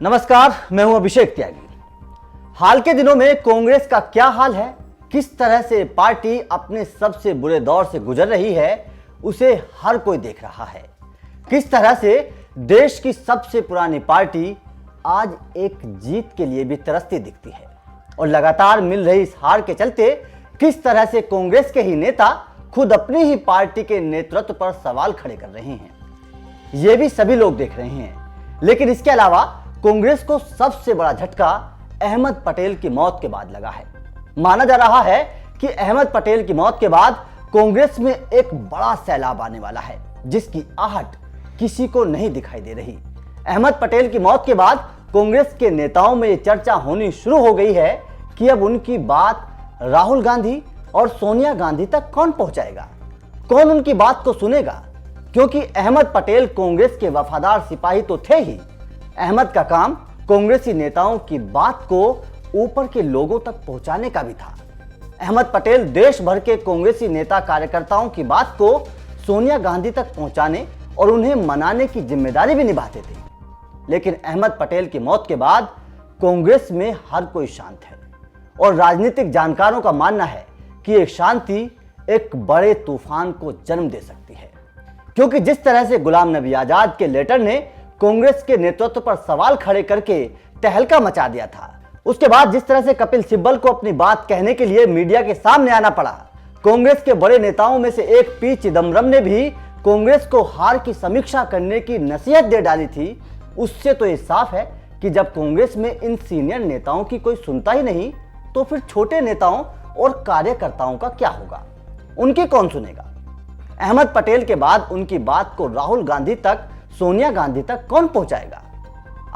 नमस्कार, मैं हूं अभिषेक त्यागी। हाल के दिनों में कांग्रेस का क्या हाल है, किस तरह से पार्टी अपने सबसे बुरे दौर से गुजर रही है, उसे हर कोई देख रहा है। किस तरह से देश की सबसे पुरानी पार्टी आज एक जीत के लिए भी तरसती दिखती है और लगातार मिल रही इस हार के चलते किस तरह से कांग्रेस के ही नेता खुद अपनी ही पार्टी के नेतृत्व पर सवाल खड़े कर रहे हैं, ये भी सभी लोग देख रहे हैं। लेकिन इसके अलावा कांग्रेस को सबसे बड़ा झटका अहमद पटेल की मौत के बाद लगा है। माना जा रहा है कि अहमद पटेल की मौत के बाद कांग्रेस में एक बड़ा सैलाब आने वाला है, जिसकी आहट किसी को नहीं दिखाई दे रही। अहमद पटेल की मौत के बाद कांग्रेस के नेताओं में यह चर्चा होनी शुरू हो गई है कि अब उनकी बात राहुल गांधी और सोनिया गांधी तक कौन पहुंचाएगा, कौन उनकी बात को सुनेगा, क्योंकि अहमद पटेल कांग्रेस के वफादार सिपाही तो थे ही। अहमद का काम कांग्रेसी नेताओं की बात को ऊपर के लोगों तक पहुंचाने का भी था। अहमद पटेल देश भर के कांग्रेसी नेता कार्यकर्ताओं की बात को सोनिया गांधी तक पहुंचाने और उन्हें मनाने की जिम्मेदारी भी निभाते थे। लेकिन अहमद पटेल की मौत के बाद कांग्रेस में हर कोई शांत है और राजनीतिक जानकारों का मानना है कि यह शांति एक बड़े तूफान को जन्म दे सकती है, क्योंकि जिस तरह से गुलाम नबी आजाद के लेटर ने कांग्रेस के नेतृत्व पर सवाल खड़े करके तहलका मचा दिया था, उसके बाद जिस तरह से कपिल सिब्बल को अपनी बात कहने के लिए मीडिया के सामने आना पड़ा, कांग्रेस के बड़े नेताओं में से एक पी चिदम्बरम ने भी कांग्रेस को हार की समीक्षा करने की नसीहत दे डाली थी, उससे तो ये साफ है कि जब कांग्रेस में इन सीनियर नेताओं की कोई सुनता ही नहीं, तो फिर छोटे नेताओं और कार्यकर्ताओं का क्या होगा, उनकी कौन सुनेगा। अहमद पटेल के बाद उनकी बात को राहुल गांधी तक, सोनिया गांधी तक कौन पहुंचाएगा।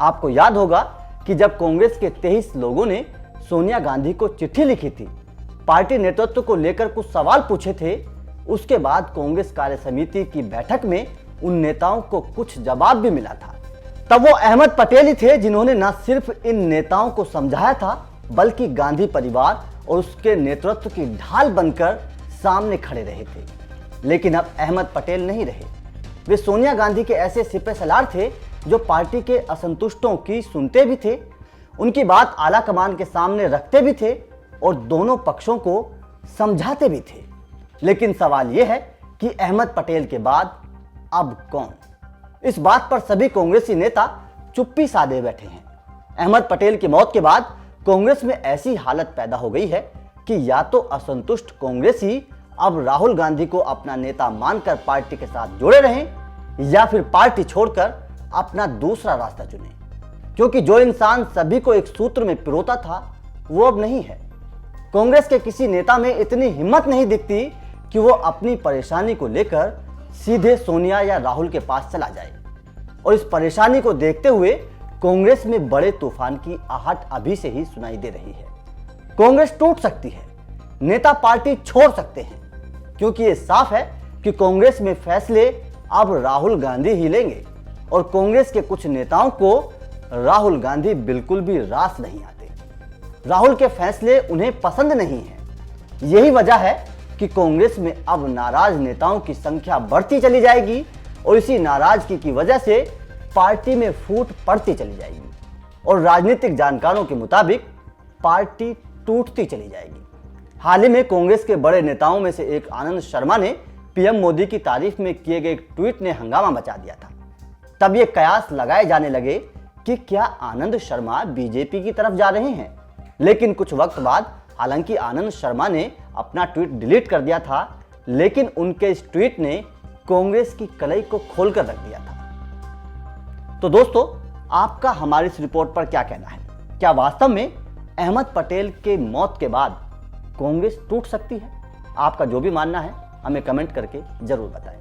आपको याद होगा कि जब कांग्रेस के 23 लोगों ने सोनिया गांधी को चिट्ठी लिखी थी, पार्टी नेतृत्व को लेकर कुछ सवाल पूछे थे, उसके बाद कांग्रेस कार्य समिति की बैठक में उन नेताओं को कुछ जवाब भी मिला था। तब वो अहमद पटेल ही थे जिन्होंने न सिर्फ इन नेताओं को समझाया था, बल्कि गांधी परिवार और उसके नेतृत्व की ढाल बनकर सामने खड़े रहे थे। लेकिन अब अहमद पटेल नहीं रहे, वे सोनिया गांधी के ऐसे सिपह सलार थे जो पार्टी के असंतुष्टों की सुनते भी थे, उनकी बात आला कमान के सामने रखते भी थे और दोनों पक्षों को समझाते भी थे। लेकिन सवाल यह है कि अहमद पटेल के बाद अब कौन। इस बात पर सभी कांग्रेसी नेता चुप्पी साधे बैठे हैं। अहमद पटेल की मौत के बाद कांग्रेस में ऐसी हालत पैदा हो गई है कि या तो असंतुष्ट कांग्रेसी अब राहुल गांधी को अपना नेता मानकर पार्टी के साथ जुड़े रहें, या फिर पार्टी छोड़कर अपना दूसरा रास्ता चुने, क्योंकि जो इंसान सभी को एक सूत्र में पिरोता था वो अब नहीं है। कांग्रेस के किसी नेता में इतनी हिम्मत नहीं दिखती कि वो अपनी परेशानी को लेकर सीधे सोनिया या राहुल के पास चला जाए। और इस परेशानी को देखते हुए कांग्रेस में बड़े तूफान की आहट अभी से ही सुनाई दे रही है। कांग्रेस टूट सकती है, नेता पार्टी छोड़ सकते हैं, क्योंकि ये साफ है कि कांग्रेस में फैसले अब राहुल गांधी ही लेंगे और कांग्रेस के कुछ नेताओं को राहुल गांधी बिल्कुल भी रास नहीं आते। राहुल के फैसले उन्हें पसंद नहीं है। यही वजह है कि कांग्रेस में अब नाराज नेताओं की संख्या बढ़ती चली जाएगी और इसी नाराजगी की वजह से पार्टी में फूट पड़ती चली जाएगी और राजनीतिक जानकारों के मुताबिक पार्टी टूटती चली जाएगी। हाल ही में कांग्रेस के बड़े नेताओं में से एक आनंद शर्मा ने पीएम मोदी की तारीफ में किए गए एक ट्वीट ने हंगामा मचा दिया था। तब ये कयास लगाए जाने लगे कि क्या आनंद शर्मा बीजेपी की तरफ जा रहे हैं। लेकिन कुछ वक्त बाद हालांकि आनंद शर्मा ने अपना ट्वीट डिलीट कर दिया था, लेकिन उनके इस ट्वीट ने कांग्रेस की कलई को खोलकर रख दिया था। तो दोस्तों, आपका हमारी इस रिपोर्ट पर क्या कहना है? क्या वास्तव में अहमद पटेल के मौत के बाद कांग्रेस टूट सकती है? आपका जो भी मानना है हमें कमेंट करके जरूर बताएं।